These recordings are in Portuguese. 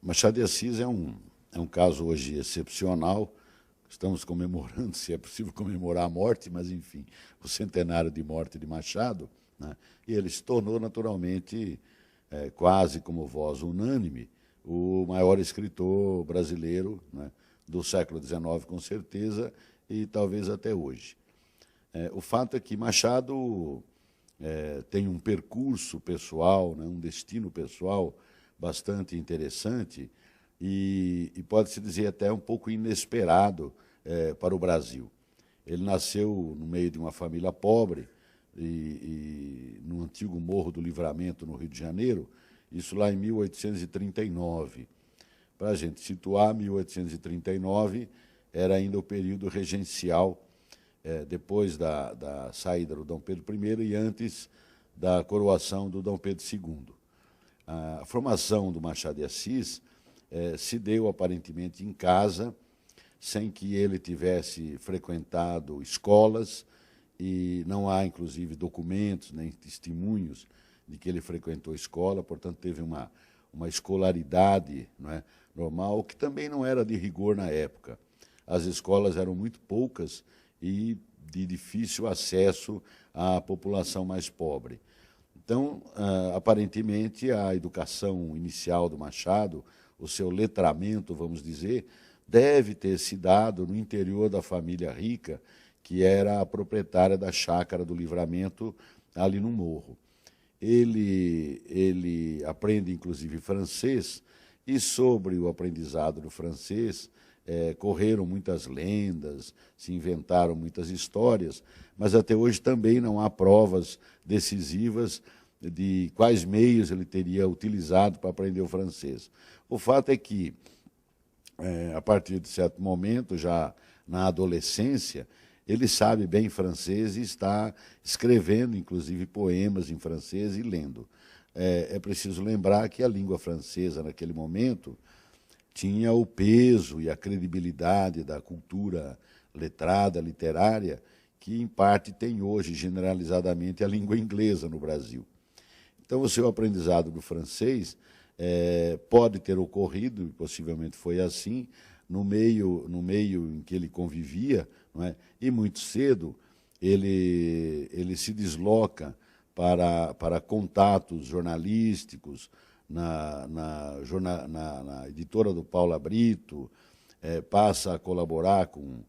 Machado de Assis é um caso hoje excepcional. Estamos comemorando, se é possível comemorar a morte, mas, enfim, o centenário de morte de Machado, né? E ele se tornou, naturalmente, quase como voz unânime, o maior escritor brasileiro, né, do século XIX, com certeza, e talvez até hoje. O fato é que Machado tem um percurso pessoal, né, um destino pessoal bastante interessante e pode-se dizer até um pouco inesperado para o Brasil. Ele nasceu no meio de uma família pobre e no antigo Morro do Livramento, no Rio de Janeiro, isso lá em 1839. Para a gente situar, 1839 era ainda o período regencial, depois da saída do Dom Pedro I e antes da coroação do Dom Pedro II. A formação do Machado de Assis se deu aparentemente em casa, sem que ele tivesse frequentado escolas, e não há, inclusive, documentos nem testemunhos de que ele frequentou escola, portanto, teve uma escolaridade, não é, normal, que também não era de rigor na época. As escolas eram muito poucas e de difícil acesso à população mais pobre. Então, aparentemente, a educação inicial do Machado, o seu letramento, vamos dizer, deve ter se dado no interior da família rica, que era a proprietária da chácara do Livramento, ali no morro. Ele aprende, inclusive, francês, e sobre o aprendizado do francês correram muitas lendas, se inventaram muitas histórias, mas até hoje também não há provas decisivas de quais meios ele teria utilizado para aprender o francês. O fato é que, a partir de certo momento, já na adolescência, ele sabe bem francês e está escrevendo, inclusive, poemas em francês e lendo. É preciso lembrar que a língua francesa, naquele momento, tinha o peso e a credibilidade da cultura letrada, literária, que, em parte, tem hoje, generalizadamente, a língua inglesa no Brasil. Então, o seu aprendizado do francês pode ter ocorrido, e possivelmente foi assim, no meio em que ele convivia, não é? E muito cedo ele se desloca para contatos jornalísticos na editora do Paula Brito, passa a colaborar com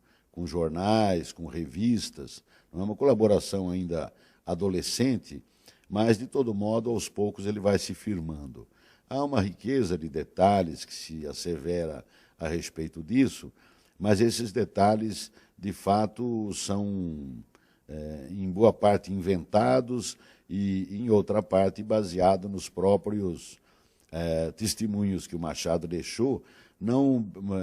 jornais, com revistas. Não é uma colaboração ainda adolescente, mas, de todo modo, aos poucos ele vai se firmando. Há uma riqueza de detalhes que se assevera a respeito disso, mas esses detalhes, de fato, são, em boa parte, inventados e, em outra parte, baseados nos próprios testemunhos que o Machado deixou, não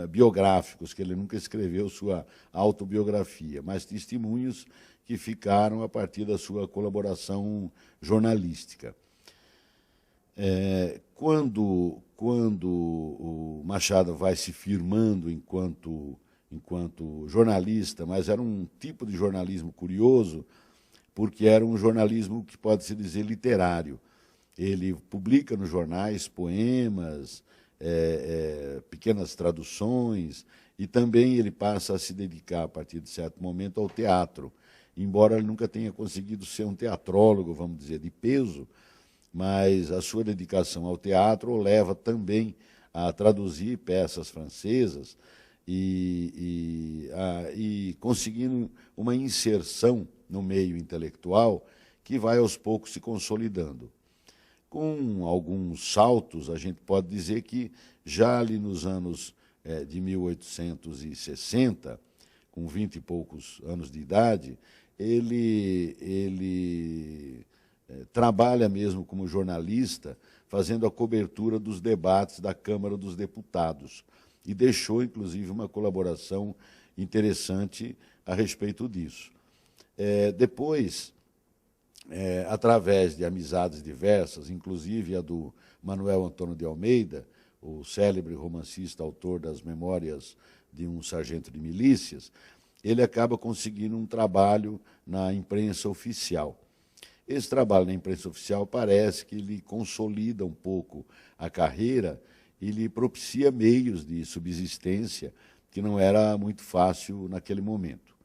biográficos, que ele nunca escreveu sua autobiografia, mas testemunhos que ficaram a partir da sua colaboração jornalística. Quando o Machado vai se firmando enquanto jornalista, mas era um tipo de jornalismo curioso, porque era um jornalismo que pode-se dizer literário. Ele publica nos jornais poemas, pequenas traduções, e também ele passa a se dedicar, a partir de certo momento, ao teatro. Embora ele nunca tenha conseguido ser um teatrólogo, vamos dizer, de peso, mas a sua dedicação ao teatro o leva também a traduzir peças francesas e conseguindo uma inserção no meio intelectual que vai aos poucos se consolidando. Com alguns saltos, a gente pode dizer que já ali nos anos de 1860, com 20 e poucos anos de idade, ele trabalha mesmo como jornalista, fazendo a cobertura dos debates da Câmara dos Deputados, e deixou, inclusive, uma colaboração interessante a respeito disso. Depois, através de amizades diversas, inclusive a do Manuel Antônio de Almeida, o célebre romancista, autor das Memórias de um Sargento de Milícias, ele acaba conseguindo um trabalho na imprensa oficial. Esse trabalho na imprensa oficial parece que ele consolida um pouco a carreira e lhe propicia meios de subsistência que não era muito fácil naquele momento.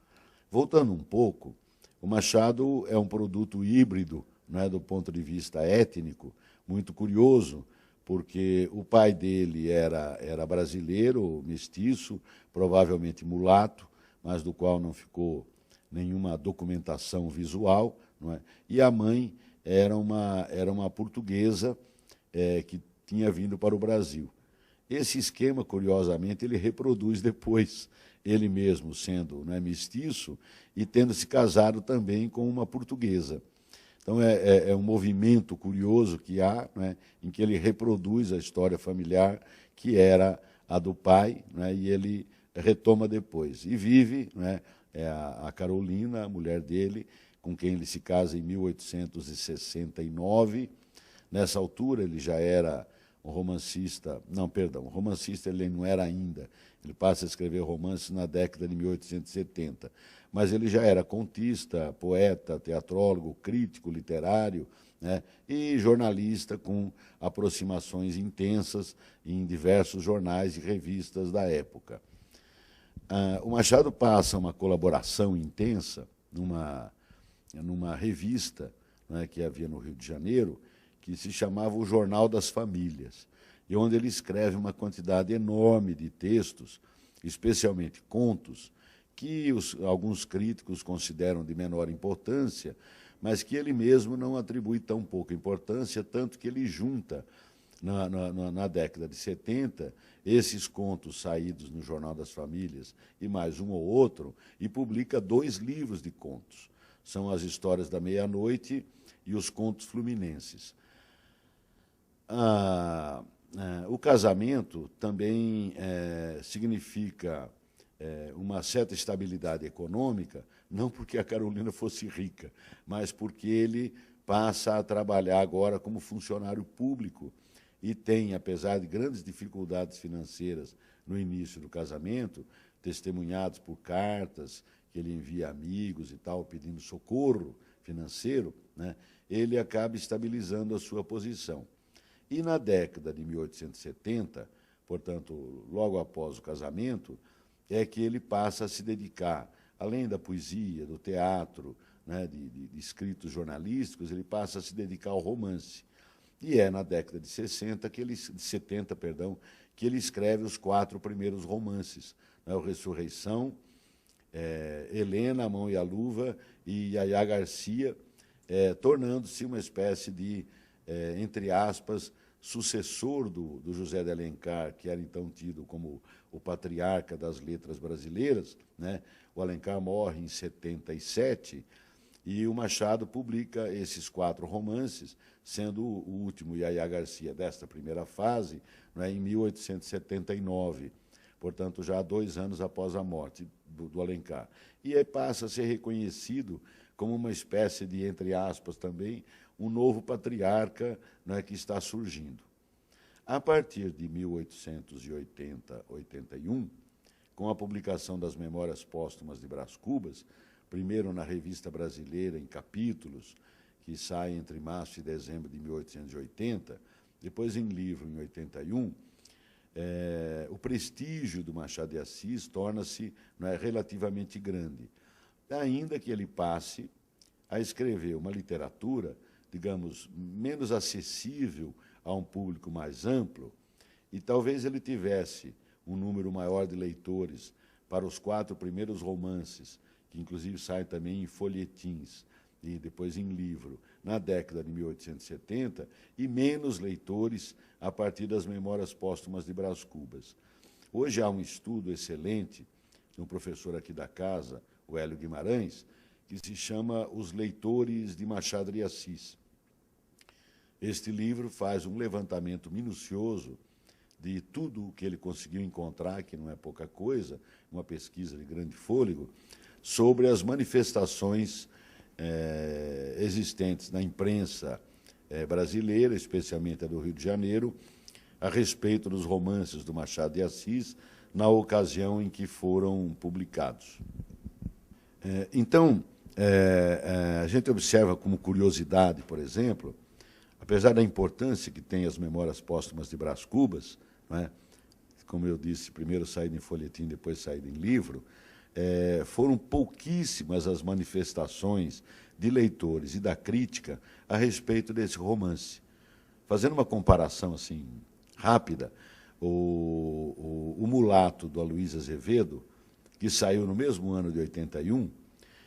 Voltando um pouco, o Machado é um produto híbrido, né, do ponto de vista étnico, muito curioso, porque o pai dele era brasileiro, mestiço, provavelmente mulato, mas do qual não ficou nenhuma documentação visual, não é? E a mãe era uma portuguesa que tinha vindo para o Brasil. Esse esquema, curiosamente, ele reproduz depois, ele mesmo sendo, né, mestiço e tendo se casado também com uma portuguesa. Então, é um movimento curioso que há, né, em que ele reproduz a história familiar, que era a do pai, né, e ele retoma depois. E vive, né, a Carolina, a mulher dele, com quem ele se casa em 1869. Nessa altura, ele já era um romancista... Não, perdão, romancista ele não era ainda. Ele passa a escrever romances na década de 1870. Mas ele já era contista, poeta, teatrólogo, crítico literário, né, e jornalista com aproximações intensas em diversos jornais e revistas da época. O Machado passa uma colaboração intensa numa revista, né, que havia no Rio de Janeiro, que se chamava O Jornal das Famílias, e onde ele escreve uma quantidade enorme de textos, especialmente contos, que alguns críticos consideram de menor importância, mas que ele mesmo não atribui tão pouca importância, tanto que ele junta, na década de 70, esses contos saídos no Jornal das Famílias e mais um ou outro, e publica 2 livros de contos. São As Histórias da Meia-Noite e Os Contos Fluminenses. O casamento também significa uma certa estabilidade econômica, não porque a Carolina fosse rica, mas porque ele passa a trabalhar agora como funcionário público e tem, apesar de grandes dificuldades financeiras no início do casamento, testemunhados por cartas que ele envia a amigos e tal, pedindo socorro financeiro, né, ele acaba estabilizando a sua posição. E na década de 1870, portanto, logo após o casamento, é que ele passa a se dedicar, além da poesia, do teatro, né, de escritos jornalísticos, ele passa a se dedicar ao romance. E é na década de 70, que ele escreve os 4 primeiros romances, né, o Ressurreição, Helena, A Mão e a Luva e Yaya Garcia, tornando-se uma espécie de, entre aspas, sucessor do José de Alencar, que era então tido como o patriarca das letras brasileiras, né? O Alencar morre em 77 e o Machado publica esses 4 romances, sendo o último, Yaya Garcia, desta primeira fase, né, em 1879, portanto, já 2 anos após a morte do Alencar. E aí passa a ser reconhecido como uma espécie de, entre aspas, também, um novo patriarca, né, que está surgindo. A partir de 1880-81, com a publicação das Memórias Póstumas de Brás Cubas, primeiro na Revista Brasileira, em capítulos, que sai entre março e dezembro de 1880, depois em livro, em 81, o prestígio do Machado de Assis torna-se, né, relativamente grande, ainda que ele passe a escrever uma literatura, digamos, menos acessível a um público mais amplo, e talvez ele tivesse um número maior de leitores para os 4 primeiros romances, que inclusive saem também em folhetins e depois em livro, na década de 1870, e menos leitores a partir das Memórias Póstumas de Brás Cubas. Hoje há um estudo excelente de um professor aqui da casa, o Hélio Guimarães, que se chama Os Leitores de Machado de Assis. Este livro faz um levantamento minucioso de tudo o que ele conseguiu encontrar, que não é pouca coisa, uma pesquisa de grande fôlego, sobre as manifestações existentes na imprensa brasileira, especialmente a do Rio de Janeiro, a respeito dos romances do Machado de Assis, na ocasião em que foram publicados. Então, a gente observa como curiosidade, por exemplo, apesar da importância que tem as Memórias Póstumas de Brás Cubas, não é? Como eu disse, primeiro saído em folhetim, depois saído em livro, foram pouquíssimas as manifestações de leitores e da crítica a respeito desse romance. Fazendo uma comparação assim rápida, o Mulato, do Aloysio Azevedo, que saiu no mesmo ano de 81,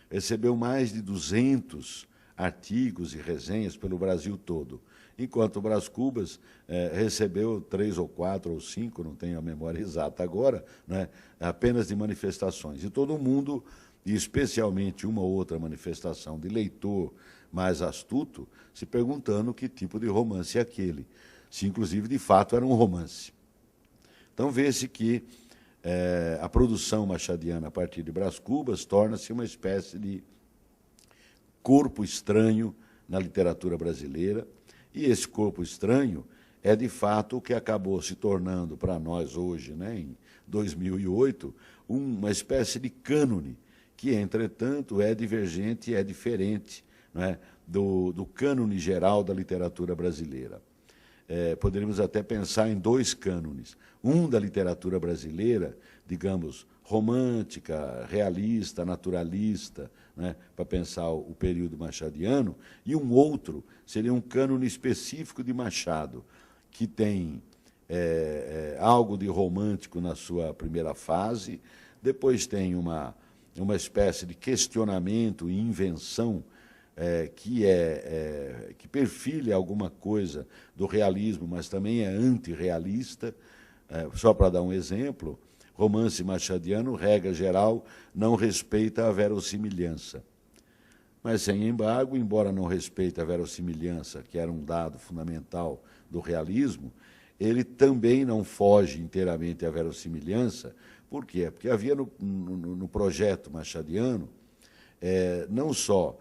recebeu mais de 200 artigos e resenhas pelo Brasil todo, enquanto o Brás Cubas recebeu 3 ou 4 ou 5, não tenho a memória exata agora, né, apenas de manifestações. E todo mundo, e especialmente uma ou outra manifestação de leitor mais astuto, se perguntando que tipo de romance é aquele, se inclusive de fato era um romance. Então vê-se que a produção machadiana a partir de Brás Cubas torna-se uma espécie de corpo estranho na literatura brasileira, e esse corpo estranho é, de fato, o que acabou se tornando para nós hoje, né, em 2008, uma espécie de cânone, que, entretanto, é divergente e é diferente, né, do cânone geral da literatura brasileira. Poderíamos até pensar em 2 cânones. Um da literatura brasileira, digamos, romântica, realista, naturalista, né, para pensar o período machadiano, e um outro seria um cânone específico de Machado, que tem algo de romântico na sua primeira fase, depois tem uma espécie de questionamento e invenção que perfilha alguma coisa do realismo, mas também é antirrealista. Só para dar um exemplo, romance machadiano, regra geral, não respeita a verossimilhança. Mas, sem embargo, embora não respeite a verossimilhança, que era um dado fundamental do realismo, ele também não foge inteiramente à verossimilhança. Por quê? Porque havia no projeto machadiano não só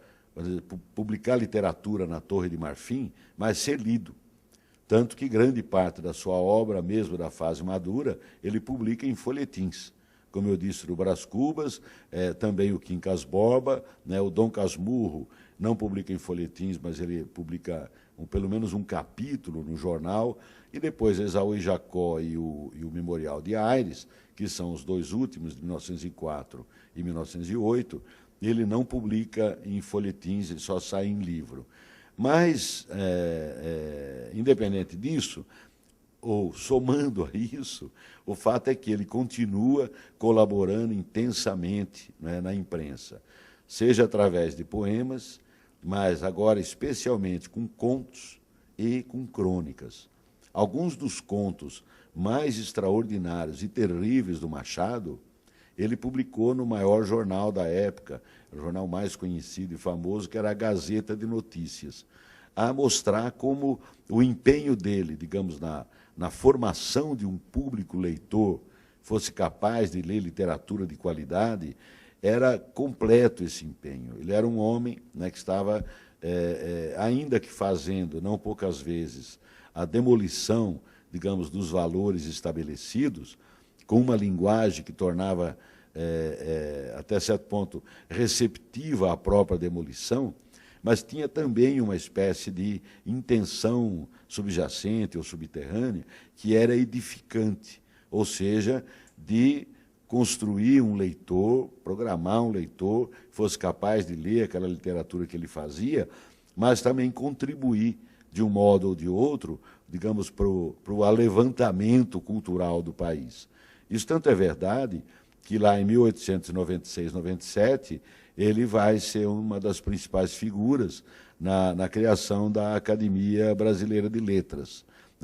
publicar literatura na Torre de Marfim, mas ser lido. Tanto que grande parte da sua obra, mesmo da fase madura, ele publica em folhetins. Como eu disse, do Brás Cubas, também o Quincas Borba, né, o Dom Casmurro não publica em folhetins, mas ele publica pelo menos um capítulo no jornal, e depois Esaú e Jacó e o Memorial de Aires, que são os 2 últimos, de 1904 e 1908, ele não publica em folhetins, ele só sai em livro. Mas, independente disso, ou somando a isso, o fato é que ele continua colaborando intensamente, né, na imprensa, seja através de poemas, mas agora especialmente com contos e com crônicas. Alguns dos contos mais extraordinários e terríveis do Machado, ele publicou no maior jornal da época, o jornal mais conhecido e famoso, que era a Gazeta de Notícias, a mostrar como o empenho dele, digamos, na formação de um público leitor, fosse capaz de ler literatura de qualidade, era completo esse empenho. Ele era um homem, né, que estava, ainda que fazendo, não poucas vezes, a demolição, digamos, dos valores estabelecidos, com uma linguagem que tornava, até certo ponto, receptiva à própria demolição, mas tinha também uma espécie de intenção subjacente ou subterrânea que era edificante, ou seja, de construir um leitor, programar um leitor que fosse capaz de ler aquela literatura que ele fazia, mas também contribuir, de um modo ou de outro, digamos, para o alevantamento cultural do país. Isso tanto é verdade que lá em 1896, 97, ele vai ser uma das principais figuras na criação da Academia Brasileira de Letras.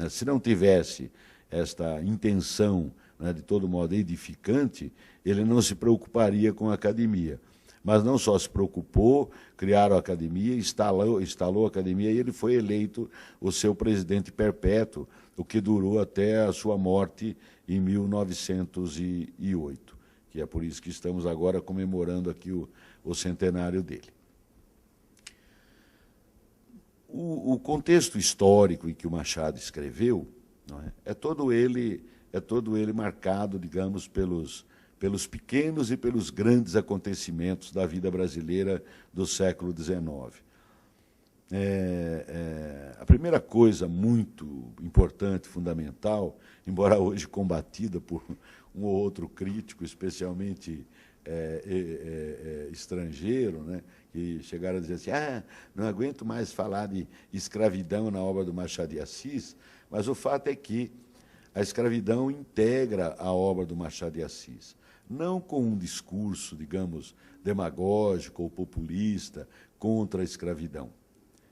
Se não tivesse esta intenção, né, de todo modo edificante, ele não se preocuparia com a academia. Mas não só se preocupou, criaram a academia, instalou a academia, e ele foi eleito o seu presidente perpétuo, o que durou até a sua morte em 1908, que é por isso que estamos agora comemorando aqui o centenário dele. O contexto histórico em que o Machado escreveu, não é todo ele marcado, digamos, pelos pequenos e pelos grandes acontecimentos da vida brasileira do século XIX. A primeira coisa muito importante, fundamental, embora hoje combatida por um ou outro crítico, especialmente estrangeiro, né, que chegaram a dizer assim, não aguento mais falar de escravidão na obra do Machado de Assis, mas o fato é que a escravidão integra a obra do Machado de Assis, não com um discurso, digamos, demagógico ou populista contra a escravidão.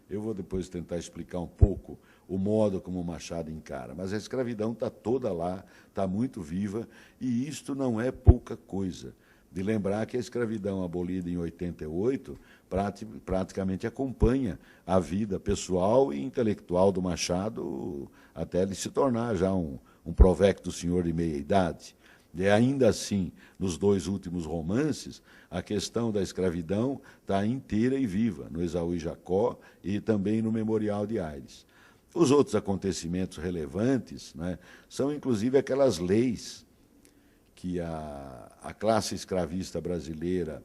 Eu vou depois tentar explicar um pouco o modo como o Machado encara, mas a escravidão está toda lá, está muito viva, e isto não é pouca coisa. De lembrar que a escravidão abolida em 88 praticamente acompanha a vida pessoal e intelectual do Machado até ele se tornar já um provecto senhor de meia-idade. E ainda assim, nos dois últimos romances, a questão da escravidão está inteira e viva, no Esaú e Jacó e também no Memorial de Aires. Os outros acontecimentos relevantes, né, são, inclusive, aquelas leis que a classe escravista brasileira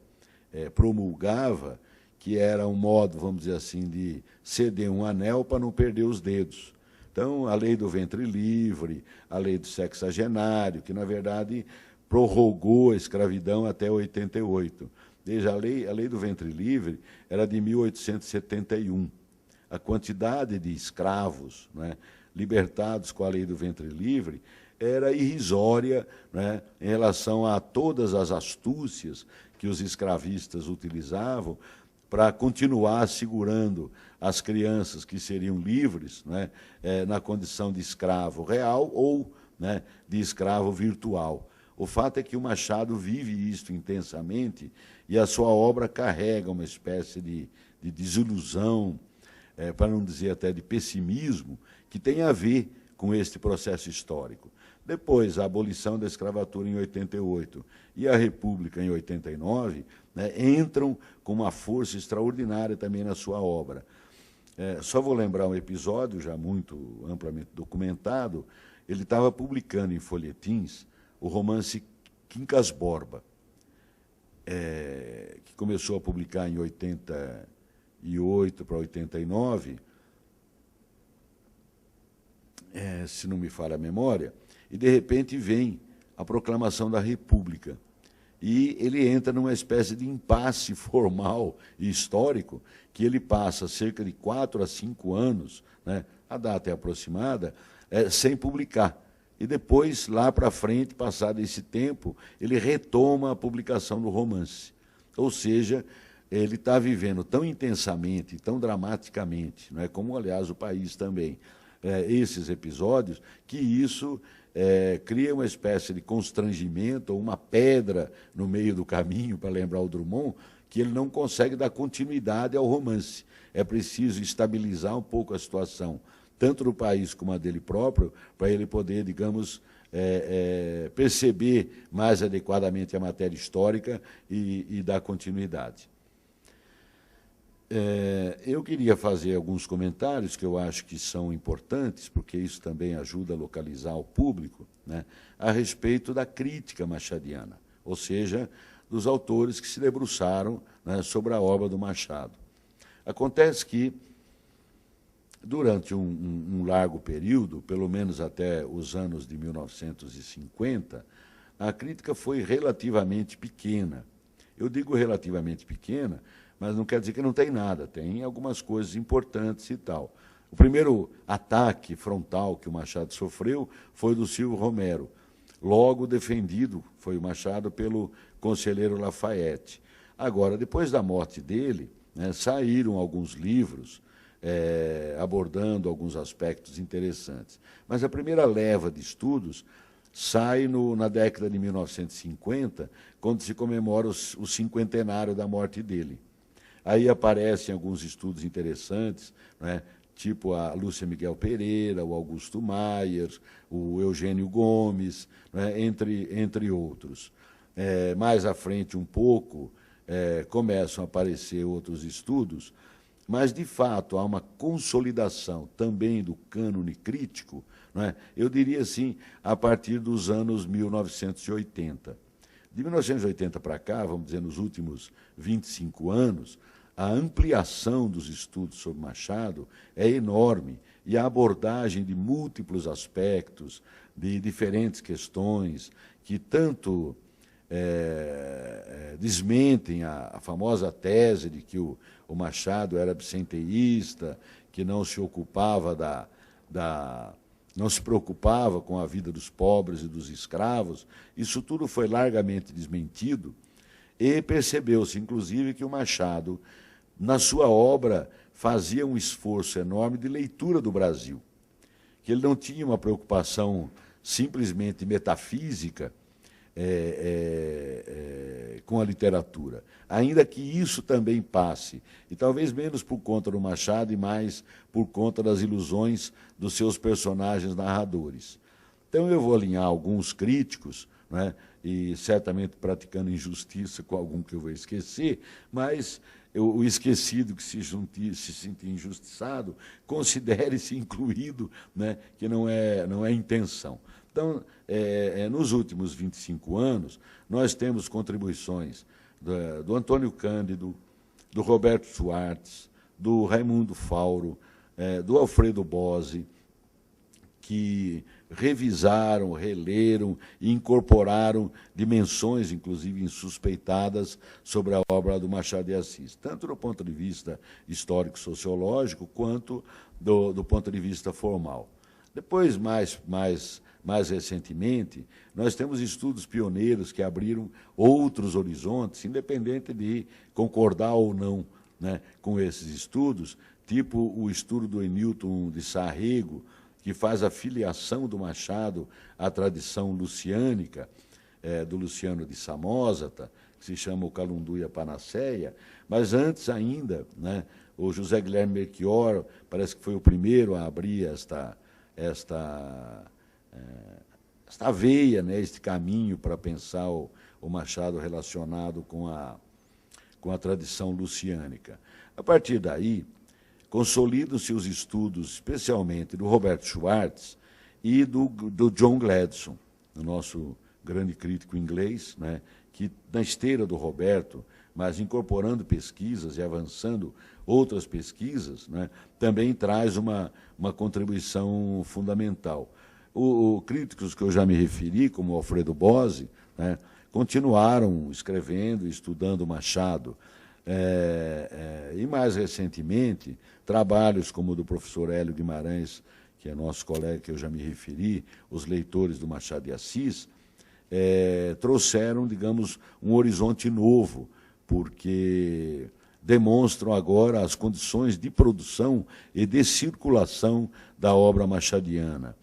promulgava, que era um modo, vamos dizer assim, de ceder um anel para não perder os dedos. Então, a lei do ventre livre, a lei do sexagenário, que, na verdade, prorrogou a escravidão até 88. Veja, a lei do ventre livre era de 1871. A quantidade de escravos, né, libertados com a lei do ventre livre era irrisória, né, em relação a todas as astúcias que os escravistas utilizavam para continuar segurando as crianças que seriam livres, né, na condição de escravo real ou, né, de escravo virtual. O fato é que o Machado vive isto intensamente e a sua obra carrega uma espécie de desilusão, para não dizer até de pessimismo, que tem a ver com este processo histórico. Depois, a abolição da escravatura em 88 e a República em 89, né, entram com uma força extraordinária também na sua obra. Só vou lembrar um episódio, já muito amplamente documentado. Ele estava publicando em folhetins o romance Quincas Borba, que começou a publicar em 88 para 89, se não me falha a memória, e, de repente, vem a proclamação da República. E ele entra numa espécie de impasse formal e histórico, que ele passa cerca de 4 a 5 anos, né, a data é aproximada, sem publicar. E depois, lá para frente, passado esse tempo, ele retoma a publicação do romance. Ou seja, ele está vivendo tão intensamente, tão dramaticamente, não é, como, aliás, o país também, esses episódios, que isso cria uma espécie de constrangimento, ou uma pedra no meio do caminho, para lembrar o Drummond, que ele não consegue dar continuidade ao romance. É preciso estabilizar um pouco a situação, tanto do país como a dele próprio, para ele poder, digamos, perceber mais adequadamente a matéria histórica e dar continuidade. Eu queria fazer alguns comentários que eu acho que são importantes, porque isso também ajuda a localizar o público, né, a respeito da crítica machadiana, ou seja, dos autores que se debruçaram, né, sobre a obra do Machado. Acontece que, durante um largo período, pelo menos até os anos de 1950, a crítica foi relativamente pequena. Eu digo relativamente pequena, mas não quer dizer que não tem nada, tem algumas coisas importantes e tal. O primeiro ataque frontal que o Machado sofreu foi do Silvio Romero, logo defendido, foi o Machado, pelo conselheiro Lafayette. Agora, depois da morte dele, né, saíram alguns livros abordando alguns aspectos interessantes. Mas a primeira leva de estudos sai na década de 1950, quando se comemora o cinquentenário da morte dele. Aí aparecem alguns estudos interessantes, né, tipo a Lúcia Miguel Pereira, o Augusto Maier, o Eugênio Gomes, né, entre outros. Mais à frente um pouco, começam a aparecer outros estudos, mas, de fato, há uma consolidação também do cânone crítico, não é? Eu diria assim, a partir dos anos 1980. De 1980 para cá, vamos dizer, nos últimos 25 anos, a ampliação dos estudos sobre Machado é enorme, e a abordagem de múltiplos aspectos, de diferentes questões, que tanto desmentem a famosa tese de que o Machado era absenteísta, que não se ocupava não se preocupava com a vida dos pobres e dos escravos. Isso tudo foi largamente desmentido, e percebeu-se, inclusive, que o Machado, na sua obra, fazia um esforço enorme de leitura do Brasil, que ele não tinha uma preocupação simplesmente metafísica com a literatura, ainda que isso também passe, e talvez menos por conta do Machado e mais por conta das ilusões dos seus personagens narradores. Então eu vou alinhar alguns críticos, né, e certamente praticando injustiça com algum que eu vou esquecer, mas o esquecido que se sentir injustiçado, considere-se incluído, né, que não é intenção. Então, nos últimos 25 anos, nós temos contribuições do Antônio Cândido, do Roberto Schwartz, do Raimundo Fauro, do Alfredo Bose, que revisaram, releram e incorporaram dimensões, inclusive insuspeitadas, sobre a obra do Machado de Assis, tanto do ponto de vista histórico-sociológico, quanto do ponto de vista formal. Depois, mais recentemente, nós temos estudos pioneiros que abriram outros horizontes, independente de concordar ou não, né, com esses estudos, tipo o estudo do Enilton de Sarrego, que faz a filiação do Machado à tradição luciânica, do Luciano de Samosata, que se chama o Calunduia Panaceia, mas antes ainda, né, o José Guilherme Melchior parece que foi o primeiro a abrir esta veia, né, este caminho para pensar o Machado relacionado com a tradição luciânica. A partir daí, consolidam-se os estudos, especialmente do Roberto Schwartz e do John Gladstone, o nosso grande crítico inglês, né, que, na esteira do Roberto, mas incorporando pesquisas e avançando outras pesquisas, né, também traz uma contribuição fundamental. Críticos que eu já me referi, como o Alfredo Bose, né, continuaram escrevendo e estudando Machado. E, mais recentemente, trabalhos como o do professor Hélio Guimarães, que é nosso colega, que eu já me referi, os leitores do Machado de Assis, trouxeram, digamos, um horizonte novo, porque demonstram agora as condições de produção e de circulação da obra machadiana.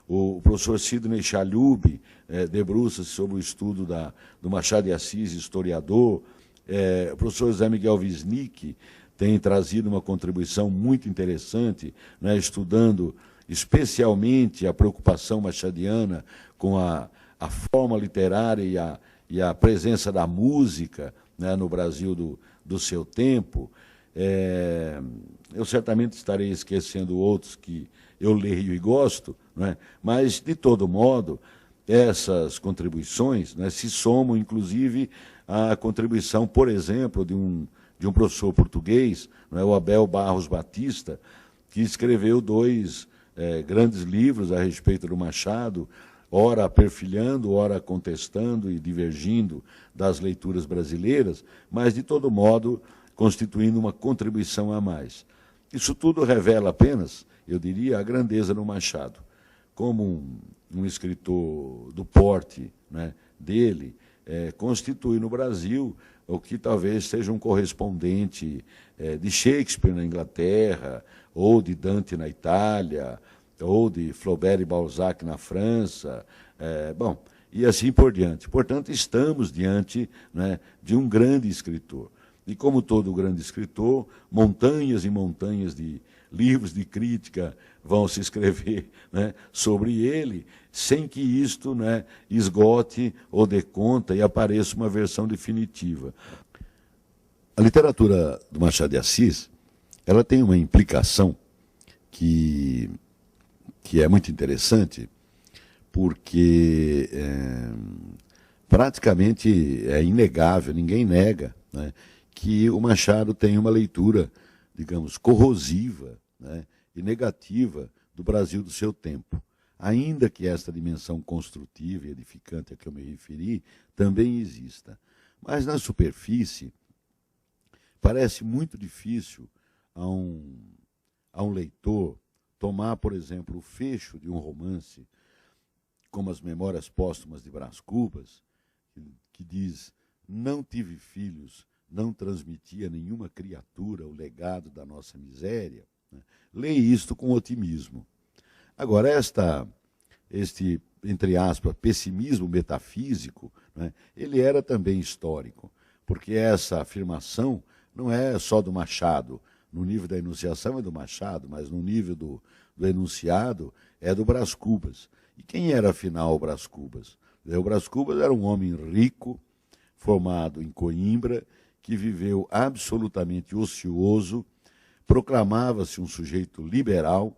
O professor Sidney Chalhoub debruça-se sobre o estudo do Machado de Assis, historiador. O professor José Miguel Wisnik tem trazido uma contribuição muito interessante, né, estudando especialmente a preocupação machadiana com a forma literária e a presença da música, né, no Brasil do seu tempo. Eu certamente estarei esquecendo outros que eu leio e gosto, né, mas, de todo modo, essas contribuições, né, se somam, inclusive, à contribuição, por exemplo, de um professor português, né, o Abel Barros Batista, que escreveu 2 grandes livros a respeito do Machado, ora perfilhando, ora contestando e divergindo das leituras brasileiras, mas, de todo modo, constituindo uma contribuição a mais. Isso tudo revela apenas, eu diria, a grandeza do Machado. Como um escritor do porte, né, dele, constitui no Brasil o que talvez seja um correspondente de Shakespeare na Inglaterra, ou de Dante na Itália, ou de Flaubert e Balzac na França, bom, e assim por diante. Portanto, estamos diante, né, de um grande escritor. E, como todo grande escritor, montanhas e montanhas de livros de crítica vão se escrever, né, sobre ele, sem que isto, né, esgote ou dê conta e apareça uma versão definitiva. A literatura do Machado de Assis, ela tem uma implicação que é muito interessante, porque praticamente é inegável, ninguém nega, né, que o Machado tem uma leitura, digamos, corrosiva, né, e negativa do Brasil do seu tempo. Ainda que esta dimensão construtiva e edificante a que eu me referi também exista. Mas, na superfície, parece muito difícil a um leitor tomar, por exemplo, o fecho de um romance, como As Memórias Póstumas de Brás Cubas, que diz: não tive filhos, não transmitia a nenhuma criatura o legado da nossa miséria, né? Lê isto com otimismo. Agora, este, entre aspas, pessimismo metafísico, né, ele era também histórico, porque essa afirmação não é só do Machado. No nível da enunciação é do Machado, mas no nível do enunciado é do Brás Cubas. E quem era, afinal, o Brás Cubas? O Brás Cubas era um homem rico, formado em Coimbra, que viveu absolutamente ocioso, proclamava-se um sujeito liberal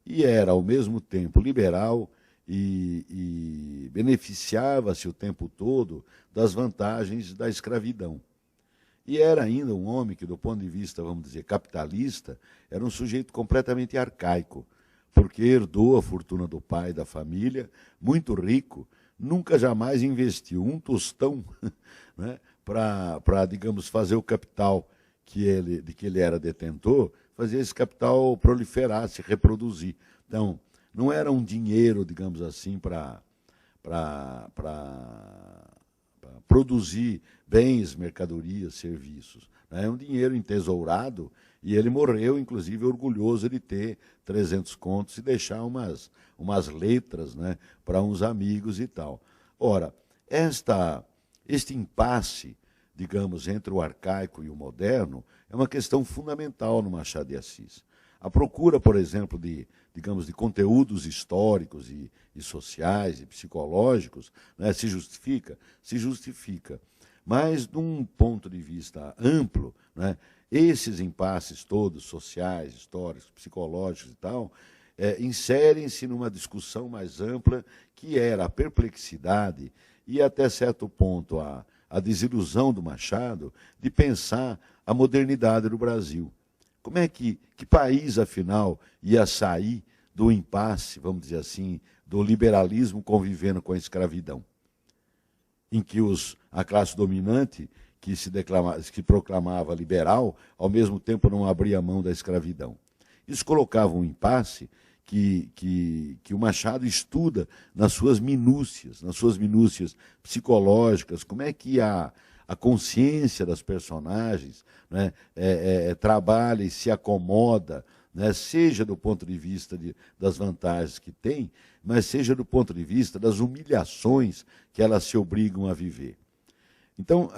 e era, ao mesmo tempo, liberal e beneficiava-se o tempo todo das vantagens da escravidão. E era ainda um homem que, do ponto de vista, vamos dizer, capitalista, era um sujeito completamente arcaico, porque herdou a fortuna do pai da família, muito rico, nunca jamais investiu um tostão, né, para, digamos, fazer o capital de que ele era detentor, fazer esse capital proliferar, se reproduzir. Então, não era um dinheiro, digamos assim, para produzir bens, mercadorias, serviços. É um dinheiro entesourado, e ele morreu, inclusive, orgulhoso de ter 300 contos e deixar umas letras, né, para uns amigos e tal. Ora, este impasse, digamos, entre o arcaico e o moderno, é uma questão fundamental no Machado de Assis. A procura, por exemplo, digamos, de conteúdos históricos e sociais e psicológicos, né, se justifica? Se justifica. Mas, de um ponto de vista amplo, né, esses impasses todos, sociais, históricos, psicológicos e tal, inserem-se numa discussão mais ampla, que era a perplexidade e, até certo ponto, a desilusão do Machado de pensar a modernidade do Brasil. Como é que país, afinal, ia sair do impasse, vamos dizer assim, do liberalismo convivendo com a escravidão, em que a classe dominante, que proclamava liberal, ao mesmo tempo não abria mão da escravidão. Isso colocava um impasse que o Machado estuda nas suas minúcias psicológicas, como é que a consciência das personagens, né, trabalha e se acomoda, né, seja do ponto de vista das vantagens que tem, mas seja do ponto de vista das humilhações que elas se obrigam a viver. Então,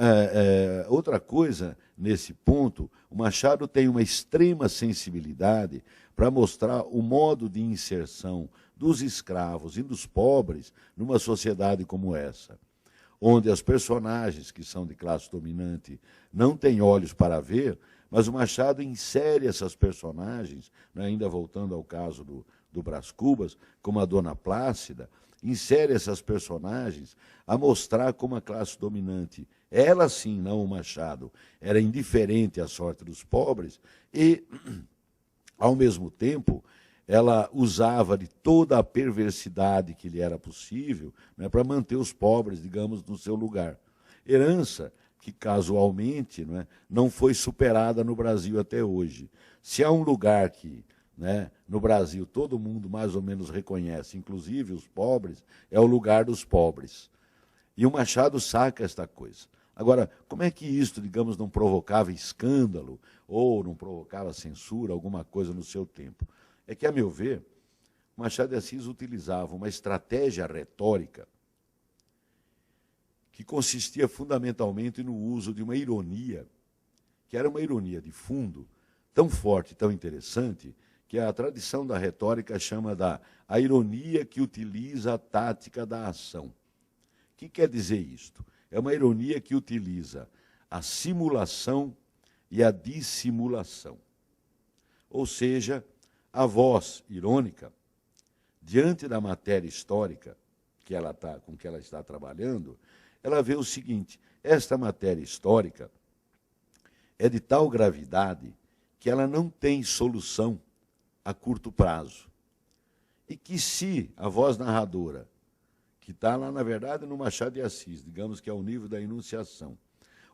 outra coisa, nesse ponto, o Machado tem uma extrema sensibilidade para mostrar o modo de inserção dos escravos e dos pobres numa sociedade como essa, onde as personagens que são de classe dominante não têm olhos para ver, mas o Machado insere essas personagens, né, ainda voltando ao caso do Brás Cubas, como a Dona Plácida, insere essas personagens a mostrar como a classe dominante, ela sim, não o Machado, era indiferente à sorte dos pobres e, ao mesmo tempo, ela usava de toda a perversidade que lhe era possível, né, para manter os pobres, digamos, no seu lugar. Herança que, casualmente, não foi superada no Brasil até hoje. Se há um lugar que, né, no Brasil todo mundo mais ou menos reconhece, inclusive os pobres, é o lugar dos pobres. E o Machado saca esta coisa. Agora, como é que isto, digamos, não provocava escândalo ou não provocava censura, alguma coisa no seu tempo? É que, a meu ver, Machado de Assis utilizava uma estratégia retórica que consistia fundamentalmente no uso de uma ironia, que era uma ironia de fundo, tão forte, tão interessante, que a tradição da retórica chama a ironia que utiliza a tática da ação. O que quer dizer isto? É uma ironia que utiliza a simulação e a dissimulação. Ou seja, a voz irônica, diante da matéria histórica com que ela está trabalhando, ela vê o seguinte: esta matéria histórica, é de tal gravidade que ela não tem solução a curto prazo. E que se a voz narradora, que está lá, na verdade, no Machado de Assis, digamos que é o nível da enunciação,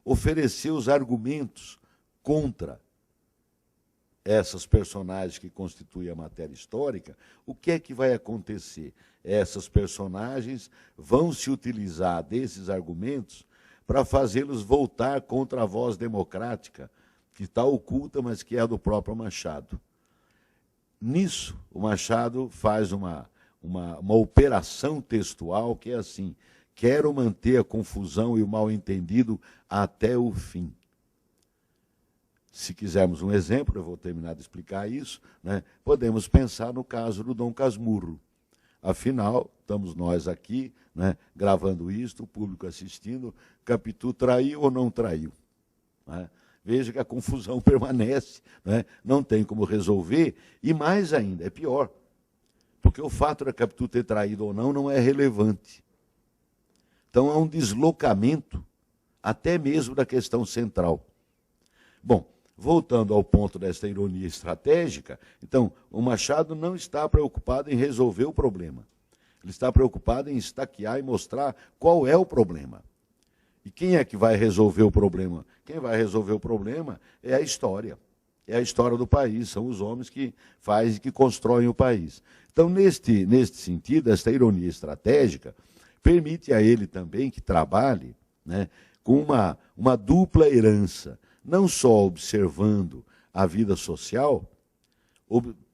oferecer os argumentos contra essas personagens que constituem a matéria histórica, o que é que vai acontecer? Essas personagens vão se utilizar desses argumentos para fazê-los voltar contra a voz democrática, que está oculta, mas que é a do próprio Machado. Nisso, o Machado faz uma operação textual que é assim: quero manter a confusão e o mal-entendido até o fim. Se quisermos um exemplo, eu vou terminar de explicar isso, né? Podemos pensar no caso do Dom Casmurro. Afinal, estamos nós aqui, né, gravando isto, o público assistindo, Capitu traiu ou não traiu? Né? Veja que a confusão permanece, né? Não tem como resolver, e mais ainda, é pior, porque o fato da Capitu ter traído ou não é relevante. Então há um deslocamento, até mesmo da questão central. Bom, voltando ao ponto desta ironia estratégica, então, o Machado não está preocupado em resolver o problema. Ele está preocupado em estaquear e mostrar qual é o problema. E quem é que vai resolver o problema? Quem vai resolver o problema é a história. É a história do país, são os homens que fazem e que constroem o país. Então, neste sentido, esta ironia estratégica permite a ele também que trabalhe, né, com uma dupla herança, não só observando a vida social,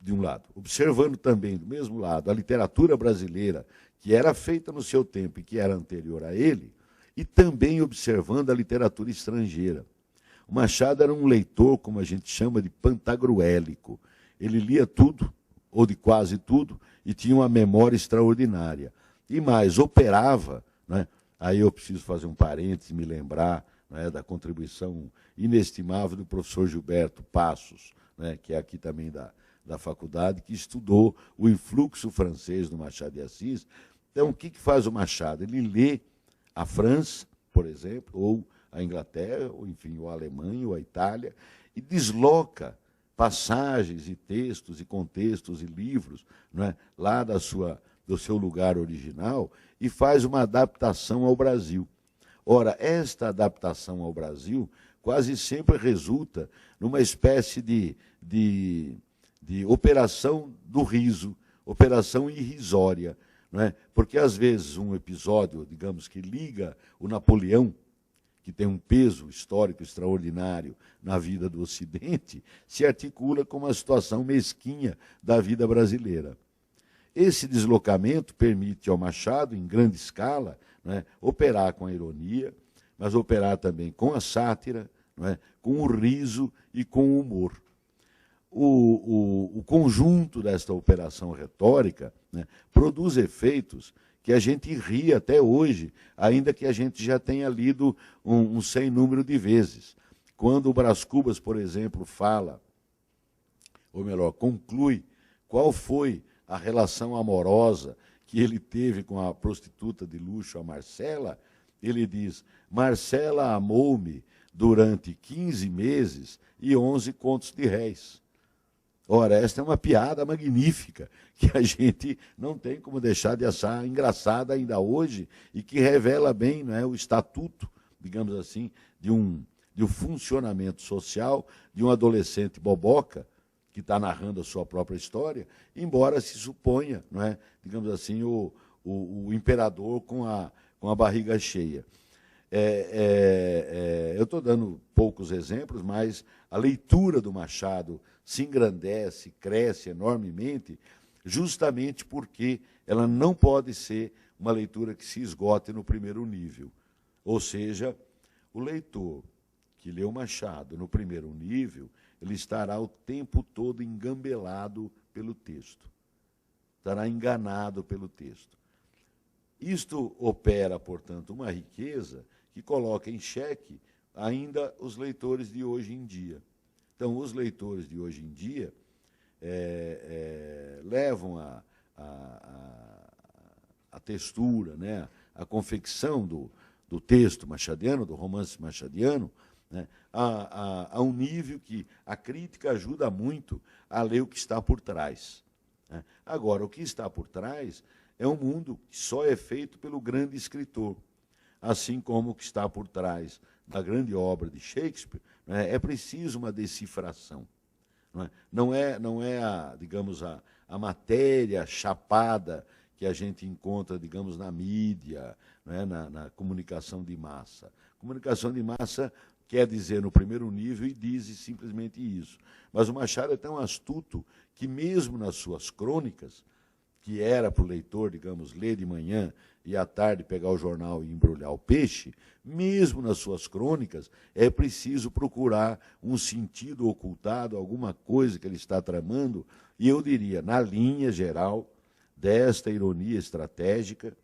de um lado, observando também, do mesmo lado, a literatura brasileira, que era feita no seu tempo e que era anterior a ele, e também observando a literatura estrangeira. O Machado era um leitor, como a gente chama, de pantagruélico. Ele lia tudo, ou de quase tudo, e tinha uma memória extraordinária. E mais, operava, né? Aí eu preciso fazer um parênteses, me lembrar, né, da contribuição inestimável do professor Gilberto Passos, né, que é aqui também da faculdade, que estudou o influxo francês no Machado de Assis. Então, o que faz o Machado? Ele lê a França, por exemplo, ou a Inglaterra, ou enfim, ou a Alemanha, ou a Itália, e desloca passagens e textos e contextos e livros, né, lá do seu lugar original, e faz uma adaptação ao Brasil. Ora, esta adaptação ao Brasil quase sempre resulta numa espécie de operação do riso, operação irrisória, não é? Porque, às vezes, um episódio, digamos, que liga o Napoleão, que tem um peso histórico extraordinário na vida do Ocidente, se articula com uma situação mesquinha da vida brasileira. Esse deslocamento permite ao Machado, em grande escala, né, operar com a ironia, mas operar também com a sátira, não é, com o riso e com o humor. O conjunto desta operação retórica, né, produz efeitos que a gente ri até hoje, ainda que a gente já tenha lido um sem número de vezes. Quando o Brás Cubas, por exemplo, fala, ou melhor, conclui qual foi a relação amorosa que ele teve com a prostituta de luxo, a Marcela, ele diz: Marcela amou-me durante 15 meses e 11 contos de réis. Ora, esta é uma piada magnífica, que a gente não tem como deixar de achar engraçada ainda hoje, e que revela bem, não é, o estatuto, digamos assim, de um funcionamento social de um adolescente boboca, que está narrando a sua própria história, embora se suponha, não é, digamos assim, o imperador com a barriga cheia. Eu estou dando poucos exemplos, mas a leitura do Machado se engrandece, cresce enormemente, justamente porque ela não pode ser uma leitura que se esgote no primeiro nível. Ou seja, o leitor que lê o Machado no primeiro nível, ele estará o tempo todo engambelado pelo texto, estará enganado pelo texto. Isto opera, portanto, uma riqueza que coloca em xeque ainda os leitores de hoje em dia. Então, os leitores de hoje em dia levam a textura, né, a confecção do texto machadiano, do romance machadiano, né, a um nível que a crítica ajuda muito a ler o que está por trás. Né? Agora, o que está por trás é um mundo que só é feito pelo grande escritor, assim como o que está por trás da grande obra de Shakespeare, né, é preciso uma decifração. Não é digamos, a matéria chapada que a gente encontra, digamos, na mídia, né, na comunicação de massa. Comunicação de massa quer dizer no primeiro nível e diz simplesmente isso. Mas o Machado é tão astuto que mesmo nas suas crônicas, que era para o leitor, digamos, ler de manhã e à tarde pegar o jornal e embrulhar o peixe, mesmo nas suas crônicas, é preciso procurar um sentido ocultado, alguma coisa que ele está tramando, e eu diria, na linha geral desta ironia estratégica,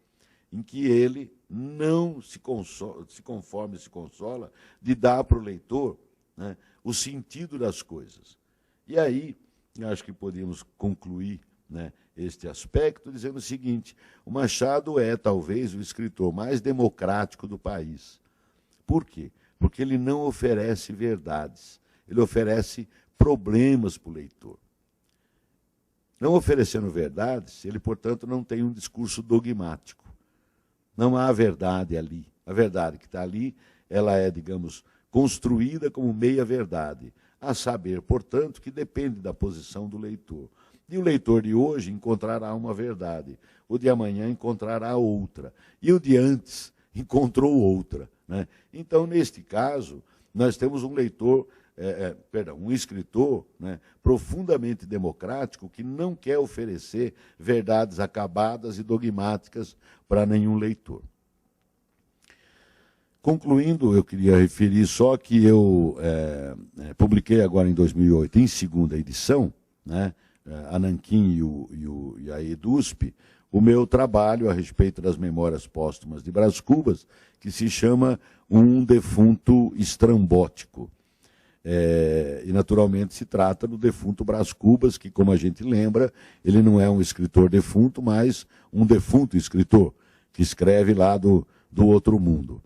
em que ele não se consola de dar para o leitor, né, o sentido das coisas. E aí, acho que podemos concluir, né, este aspecto dizendo o seguinte: o Machado é talvez o escritor mais democrático do país. Por quê? Porque ele não oferece verdades, ele oferece problemas para o leitor. Não oferecendo verdades, ele, portanto, não tem um discurso dogmático. Não há verdade ali. A verdade que está ali, ela é, digamos, construída como meia-verdade, a saber, portanto, que depende da posição do leitor. E o leitor de hoje encontrará uma verdade, o de amanhã encontrará outra, e o de antes encontrou outra. Né? Então, neste caso, nós temos um leitor, um escritor, né, profundamente democrático que não quer oferecer verdades acabadas e dogmáticas para nenhum leitor. Concluindo, eu queria referir só que eu publiquei agora em 2008, em segunda edição, né, a Nanquim e a EDUSP, o meu trabalho a respeito das memórias póstumas de Brás Cubas, que se chama Um Defunto Estrambótico. E, naturalmente, se trata do defunto Brás Cubas, que, como a gente lembra, ele não é um escritor defunto, mas um defunto escritor, que escreve lá do outro mundo.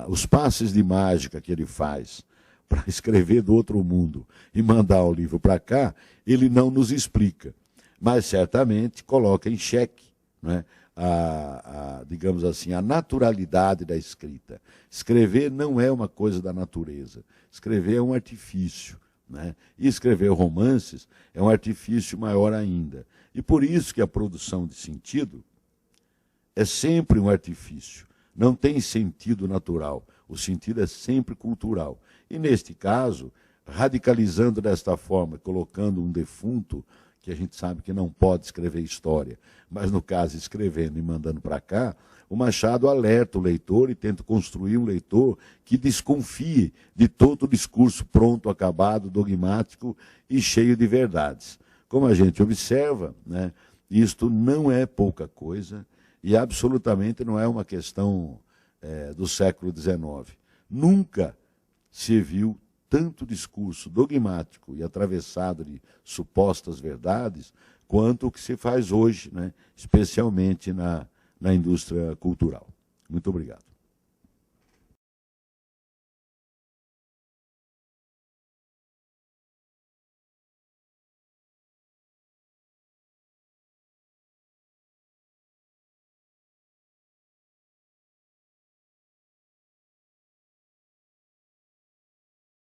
Os passes de mágica que ele faz para escrever do outro mundo e mandar o livro para cá, ele não nos explica, mas certamente coloca em xeque, né, digamos assim, a naturalidade da escrita. Escrever não é uma coisa da natureza, escrever é um artifício, né? E escrever romances é um artifício maior ainda. E por isso que a produção de sentido é sempre um artifício, não tem sentido natural, o sentido é sempre cultural. E, neste caso, radicalizando desta forma, colocando um defunto, que a gente sabe que não pode escrever história, mas, no caso, escrevendo e mandando para cá, o Machado alerta o leitor e tenta construir um leitor que desconfie de todo o discurso pronto, acabado, dogmático e cheio de verdades. Como a gente observa, né, isto não é pouca coisa e absolutamente não é uma questão do século XIX. Nunca se viu tanto discurso dogmático e atravessado de supostas verdades quanto o que se faz hoje, né, especialmente na indústria cultural. Muito obrigado.